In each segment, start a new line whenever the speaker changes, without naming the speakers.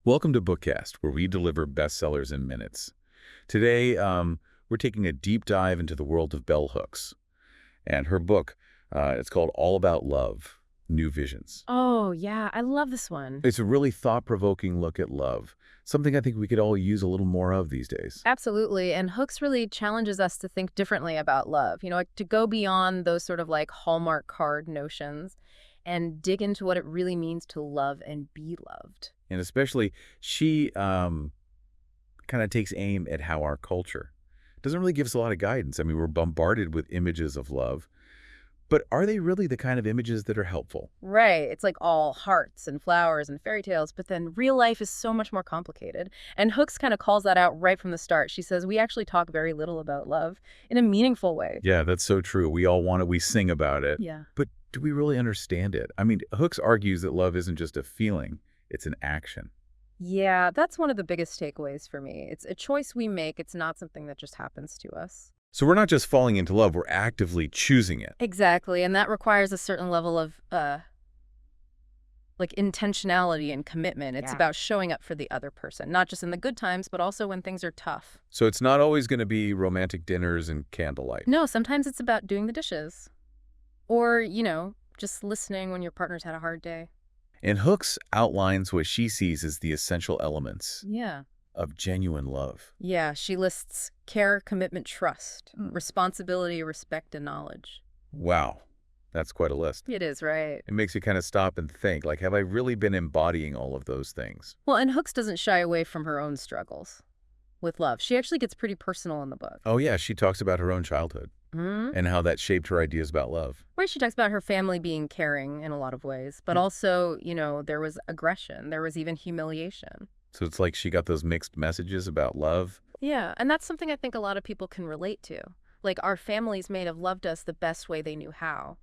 Welcome to Bookkast, where we deliver bestsellers in minutes. Today, we're taking a deep dive into the world of bell hooks. And her book, it's called All About Love, New Visions.
Oh, yeah, I love this one.
It's a really thought-provoking look at love, something I think we could all use a little more of these days.
Absolutely. And Hooks really challenges us to think differently about love, like to go beyond those sort of like Hallmark card notions and dig into what it really means to love and be loved.
And especially, she kind of takes aim at how our culture doesn't really give us a lot of guidance. I mean, we're bombarded with images of love, but are they really the kind of images that are helpful?
Right. It's like all hearts and flowers and fairy tales, but then real life is so much more complicated. And Hooks kind of calls that out right from the start. She says, we actually talk very little about love in a meaningful way.
Yeah, that's so true. We all want it. We sing about it.
Yeah.
But do we really understand it? I mean, Hooks argues that love isn't just a feeling, it's an action.
Yeah, that's one of the biggest takeaways for me. It's a choice we make. It's not something that just happens to us.
So we're not just falling into love, we're actively choosing it.
Exactly, and that requires a certain level of like intentionality and commitment. It's about showing up for the other person, not just in the good times, but also when things are tough.
So it's not always going to be romantic dinners and candlelight.
No, sometimes it's about doing the dishes. Or, just listening when your partner's had a hard day.
And Hooks outlines what she sees as the essential elements
Yeah.
of genuine love.
Yeah, she lists care, commitment, trust, responsibility, respect, and knowledge.
Wow, that's quite a list.
It is, right?
It makes you kind of stop and think, like, have I really been embodying all of those things?
Well, and Hooks doesn't shy away from her own struggles with love. She actually gets pretty personal in the book.
Oh yeah, she talks about her own childhood and how that shaped her ideas about love.
Where she talks about her family being caring in a lot of ways, but also, there was aggression. There was even humiliation.
So it's like she got those mixed messages about love.
Yeah, and that's something I think a lot of people can relate to. Like, our families may have loved us the best way they knew how,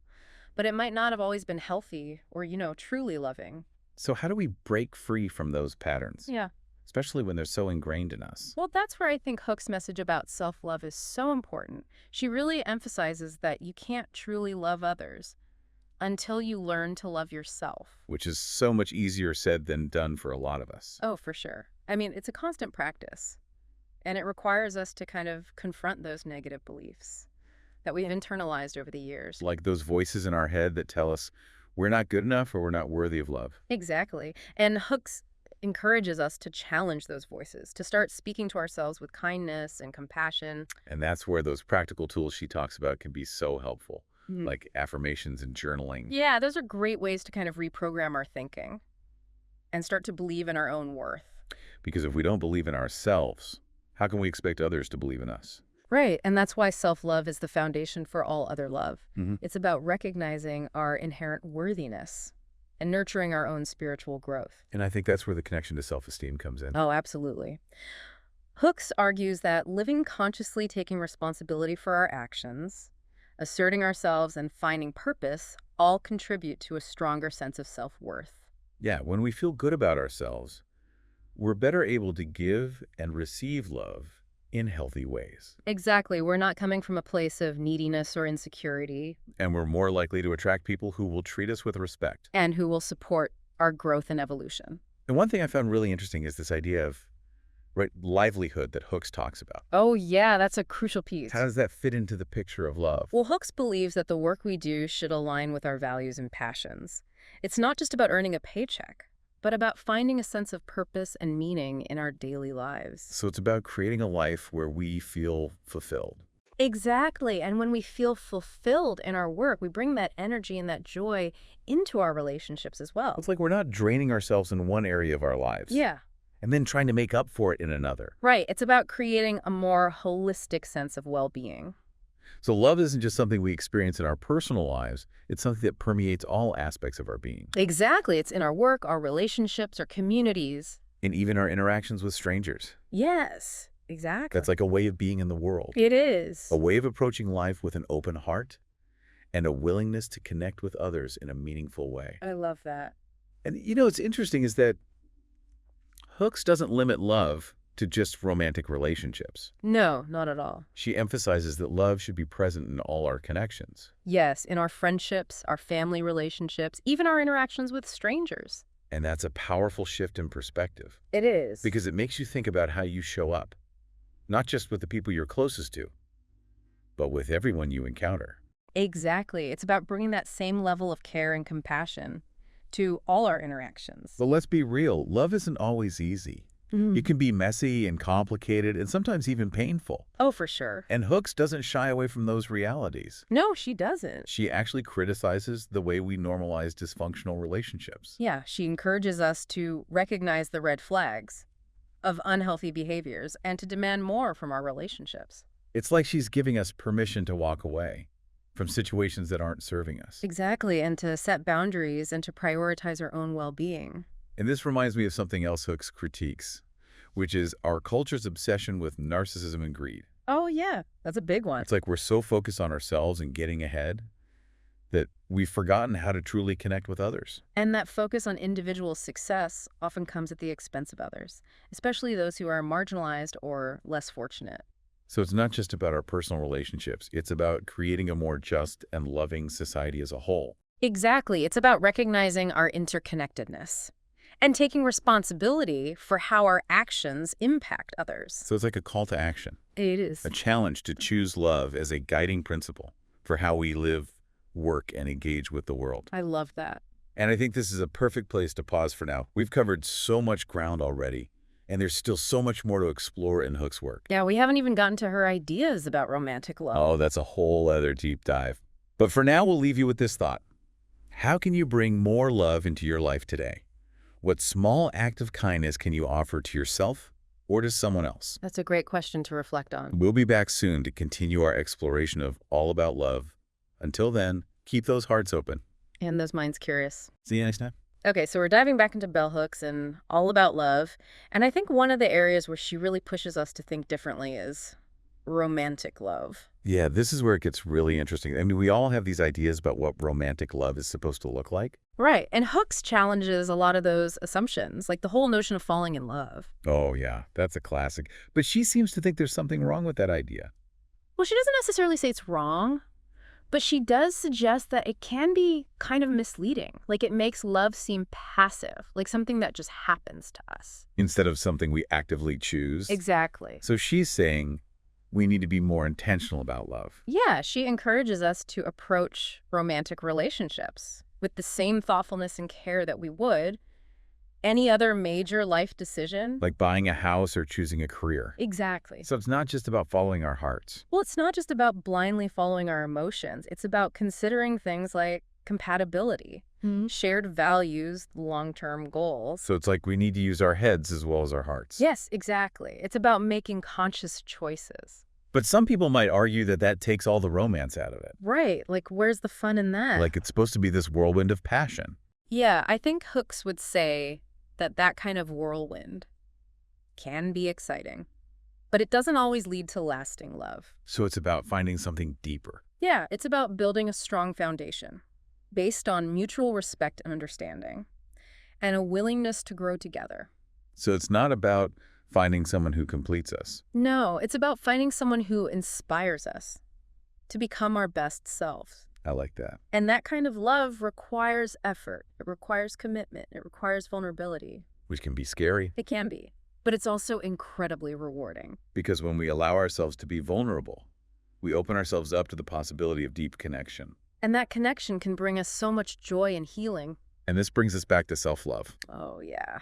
but it might not have always been healthy or, truly loving.
So how do we break free from those patterns?
Yeah.
Especially when they're so ingrained in us.
Well, that's where I think Hook's message about self-love is so important. She really emphasizes that you can't truly love others until you learn to love yourself.
Which is so much easier said than done for a lot of us.
Oh, for sure. I mean, it's a constant practice, and it requires us to kind of confront those negative beliefs that we've internalized over the years.
Like those voices in our head that tell us we're not good enough or we're not worthy of love.
Exactly. And Hooks encourages us to challenge those voices, to start speaking to ourselves with kindness and compassion.
And that's where those practical tools she talks about can be so helpful, like affirmations and journaling.
Yeah, those are great ways to kind of reprogram our thinking and start to believe in our own worth.
Because if we don't believe in ourselves, how can we expect others to believe in us?
Right, and that's why self-love is the foundation for all other love. It's about recognizing our inherent worthiness and nurturing our own spiritual growth.
And I think that's where the connection to self-esteem comes in.
Oh, absolutely. Hooks argues that living consciously, taking responsibility for our actions, asserting ourselves, and finding purpose all contribute to a stronger sense of self-worth.
Yeah, when we feel good about ourselves, we're better able to give and receive love in healthy ways.
Exactly. We're not coming from a place of neediness or insecurity.
And we're more likely to attract people who will treat us with respect.
And who will support our growth and evolution.
And one thing I found really interesting is this idea of livelihood that Hooks talks about.
Oh, yeah, that's a crucial piece.
How does that fit into the picture of love?
Well, Hooks believes that the work we do should align with our values and passions. It's not just about earning a paycheck, but about finding a sense of purpose and meaning in our daily lives.
So it's about creating a life where we feel fulfilled.
Exactly. And when we feel fulfilled in our work, we bring that energy and that joy into our relationships as well.
It's like we're not draining ourselves in one area of our lives.
Yeah.
And then trying to make up for it in another.
Right. It's about creating a more holistic sense of well-being.
So love isn't just something we experience in our personal lives. It's something that permeates all aspects of our being.
Exactly. It's in our work, our relationships, our communities.
And even our interactions with strangers.
Yes, exactly.
That's like a way of being in the world.
It is.
A way of approaching life with an open heart and a willingness to connect with others in a meaningful way.
I love that.
And what's interesting is that Hooks doesn't limit love to just romantic relationships.
No, not at all.
She emphasizes that love should be present in all our connections.
Yes, in our friendships, our family relationships, even our interactions with strangers.
And that's a powerful shift in perspective
It is.
because it makes you think about how you show up, not just with the people you're closest to, but with everyone you encounter.
Exactly. It's about bringing that same level of care and compassion to all our interactions.
But let's be real, love isn't always easy.
Mhm.
It can be messy and complicated and sometimes even painful.
Oh, for sure.
And Hooks doesn't shy away from those realities.
No, she doesn't.
She actually criticizes the way we normalize dysfunctional relationships.
Yeah, she encourages us to recognize the red flags of unhealthy behaviors and to demand more from our relationships.
It's like she's giving us permission to walk away from situations that aren't serving us.
Exactly, and to set boundaries and to prioritize our own well-being.
And this reminds me of something else Hooks critiques, which is our culture's obsession with narcissism and greed.
Oh, yeah, that's a big one.
It's like we're so focused on ourselves and getting ahead that we've forgotten how to truly connect with others.
And that focus on individual success often comes at the expense of others, especially those who are marginalized or less fortunate.
So it's not just about our personal relationships. It's about creating a more just and loving society as a whole.
Exactly. It's about recognizing our interconnectedness and taking responsibility for how our actions impact others.
So it's like a call to action,
It is.
a challenge to choose love as a guiding principle for how we live, work, and engage with the world.
I love that.
And I think this is a perfect place to pause for now. We've covered so much ground already, and there's still so much more to explore in Hook's work.
Yeah, we haven't even gotten to her ideas about romantic love.
Oh, that's a whole other deep dive. But for now, we'll leave you with this thought. How can you bring more love into your life today? What small act of kindness can you offer to yourself or to someone else?
That's a great question to reflect on.
We'll be back soon to continue our exploration of All About Love. Until then, keep those hearts open.
And those minds curious.
See you next time.
Okay, so we're diving back into bell hooks and All About Love. And I think one of the areas where she really pushes us to think differently is romantic love.
Yeah, this is where it gets really interesting. I mean, we all have these ideas about what romantic love is supposed to look like.
Right, and Hooks challenges a lot of those assumptions, like the whole notion of falling in love.
Oh, yeah, that's a classic. But she seems to think there's something wrong with that idea.
Well, she doesn't necessarily say it's wrong, but she does suggest that it can be kind of misleading. Like it makes love seem passive, like something that just happens to us.
Instead of something we actively choose.
Exactly.
So she's saying we need to be more intentional about love.
Yeah, she encourages us to approach romantic relationships with the same thoughtfulness and care that we would any other major life decision.
Like buying a house or choosing a career.
Exactly.
So it's not just about following our hearts.
Well, it's not just about blindly following our emotions. It's about considering things like compatibility, shared values, long-term goals.
So it's like we need to use our heads as well as our hearts.
Yes, exactly. It's about making conscious choices.
But some people might argue that that takes all the romance out of it.
Right. Like, where's the fun in that?
Like it's supposed to be this whirlwind of passion.
Yeah, I think Hooks would say that that kind of whirlwind can be exciting, but it doesn't always lead to lasting love.
So it's about finding something deeper.
Yeah, it's about building a strong foundation based on mutual respect and understanding and a willingness to grow together.
So it's not about finding someone who completes us.
No, it's about finding someone who inspires us to become our best selves.
I like that.
And that kind of love requires effort. It requires commitment. It requires vulnerability.
Which can be scary.
It can be, but it's also incredibly rewarding.
Because when we allow ourselves to be vulnerable, we open ourselves up to the possibility of deep connection.
And that connection can bring us so much joy and healing.
And this brings us back to self-love.
Oh, yeah.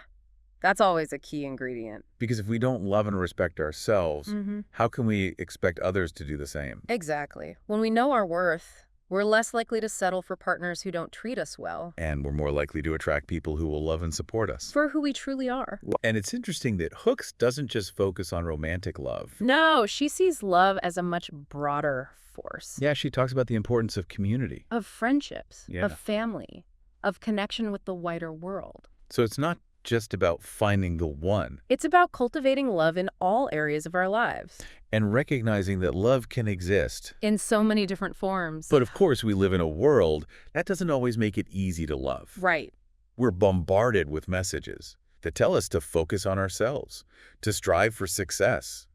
That's always a key ingredient.
Because if we don't love and respect ourselves, how can we expect others to do the same?
Exactly. When we know our worth, we're less likely to settle for partners who don't treat us well.
And we're more likely to attract people who will love and support us.
For who we truly are.
And it's interesting that Hooks doesn't just focus on romantic love.
No, she sees love as a much broader force.
Yeah, she talks about the importance of community.
Of friendships,
Yeah.
of family, of connection with the wider world.
So it's not just about finding the one.
It's about cultivating love in all areas of our lives.
And recognizing that love can exist.
In so many different forms.
But of course, we live in a world that doesn't always make it easy to love.
Right.
We're bombarded with messages that tell us to focus on ourselves, to strive for success,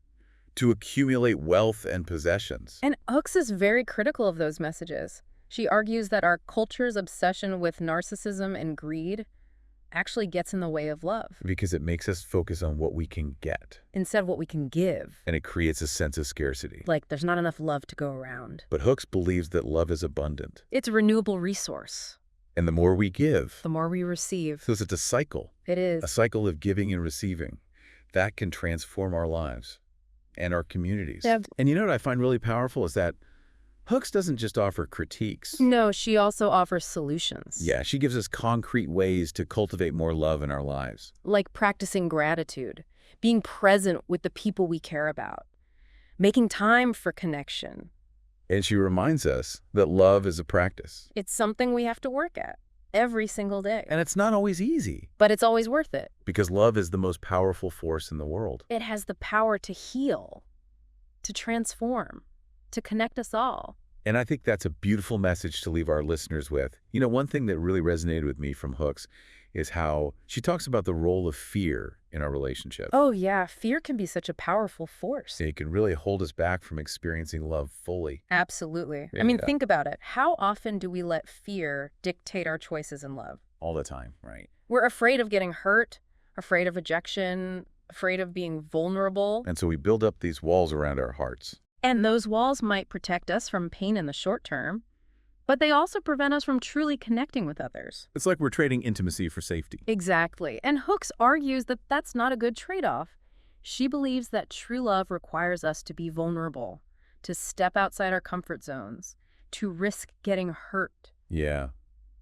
to accumulate wealth and possessions.
And Hooks is very critical of those messages. She argues that our culture's obsession with narcissism and greed actually gets in the way of love
Because it makes us focus on what we can get,
instead of what we can give.
and it creates a sense of scarcity.
Like there's not enough love to go around.
But Hooks believes that love is abundant,
It's a renewable resource.
and the more we give,
The more we receive.
so it's a cycle,
It is.
a cycle of giving and receiving that can transform our lives and our communities.
Yeah.
And you know what I find really powerful is that Hooks doesn't just offer critiques.
No, she also offers solutions.
Yeah, she gives us concrete ways to cultivate more love in our lives.
Like practicing gratitude, being present with the people we care about, making time for connection.
And she reminds us that love is a practice.
It's something we have to work at every single day.
And it's not always easy,
But it's always worth it.
because love is the most powerful force in the world.
It has the power to heal, to transform, to connect us all.
And I think that's a beautiful message to leave our listeners with. You know, one thing that really resonated with me from Hooks is how she talks about the role of fear in our relationship.
Oh yeah, fear can be such a powerful force.
It can really hold us back from experiencing love fully.
Absolutely.
Yeah.
I mean, think about it. How often do we let fear dictate our choices in love?
All the time, right?
We're afraid of getting hurt, afraid of rejection, afraid of being vulnerable.
And so we build up these walls around our hearts.
And those walls might protect us from pain in the short term, but they also prevent us from truly connecting with others.
It's like we're trading intimacy for safety.
Exactly. And Hooks argues that that's not a good trade-off. She believes that true love requires us to be vulnerable, to step outside our comfort zones, to risk getting hurt.
Yeah,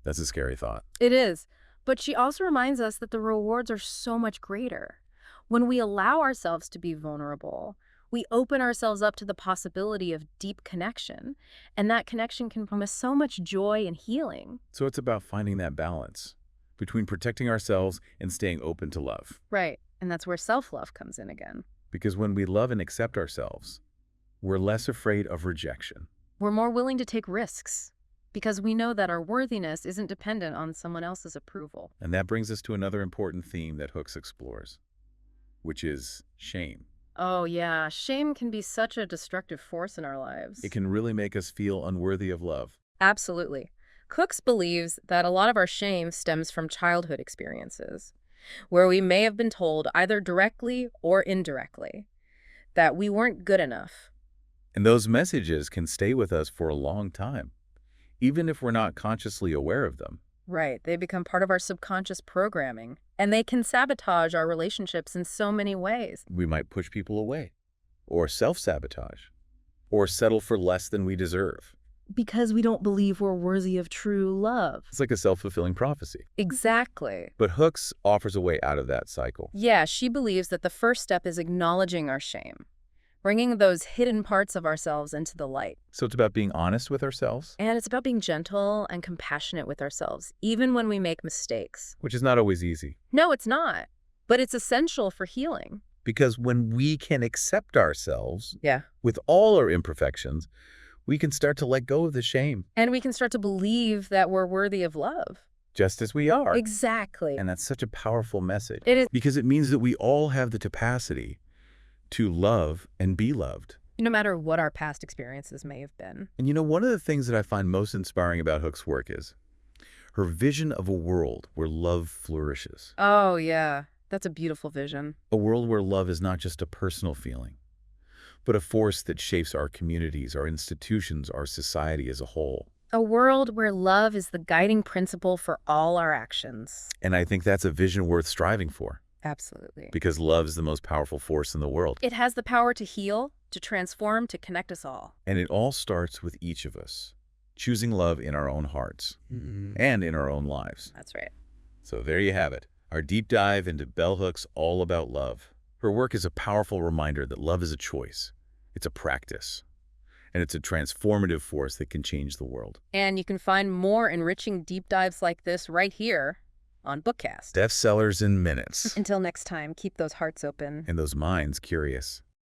that's a scary thought.
It is. But she also reminds us that the rewards are so much greater. When we allow ourselves to be vulnerable, we open ourselves up to the possibility of deep connection, and that connection can promise so much joy and healing.
So it's about finding that balance between protecting ourselves and staying open to love.
Right. And that's where self-love comes in again.
Because when we love and accept ourselves, we're less afraid of rejection.
We're more willing to take risks because we know that our worthiness isn't dependent on someone else's approval.
And that brings us to another important theme that Hooks explores, which is shame.
Oh yeah, shame can be such a destructive force in our lives.
It can really make us feel unworthy of love.
Absolutely. Hooks believes that a lot of our shame stems from childhood experiences, where we may have been told, either directly or indirectly, that we weren't good enough.
And those messages can stay with us for a long time, even if we're not consciously aware of them.
Right, they become part of our subconscious programming, and they can sabotage our relationships in so many ways.
We might push people away, or self-sabotage, or settle for less than we deserve.
Because we don't believe we're worthy of true love.
It's like a self-fulfilling prophecy.
Exactly.
But Hooks offers a way out of that cycle.
Yeah, she believes that the first step is acknowledging our shame, bringing those hidden parts of ourselves into the light.
So it's about being honest with ourselves,
And it's about being gentle and compassionate with ourselves, even when we make mistakes.
which is not always easy.
No, it's not. But it's essential for healing.
Because when we can accept ourselves
Yeah.
with all our imperfections, we can start to let go of the shame,
And we can start to believe that we're worthy of love.
just as we are.
Exactly.
And that's such a powerful message.
It is.
Because it means that we all have the capacity to love and be loved.
No matter what our past experiences may have been.
And you know, one of the things that I find most inspiring about Hooks' work is her vision of a world where love flourishes.
Oh, yeah. That's a beautiful vision.
A world where love is not just a personal feeling, but a force that shapes our communities, our institutions, our society as a whole.
A world where love is the guiding principle for all our actions.
And I think that's a vision worth striving for,
Absolutely.
because love is the most powerful force in the world.
It has the power to heal, to transform, to connect us all.
And it all starts with each of us choosing love in our own hearts and in our own lives.
That's right.
So there you have it, our deep dive into Bell Hooks All About Love. Her work is a powerful reminder that love is a choice, it's a practice, and it's a transformative force that can change the world.
And you can find more enriching deep dives like this right here on Bookkast.
Bestsellers in minutes,
Until next time, keep those hearts open.
and those minds curious.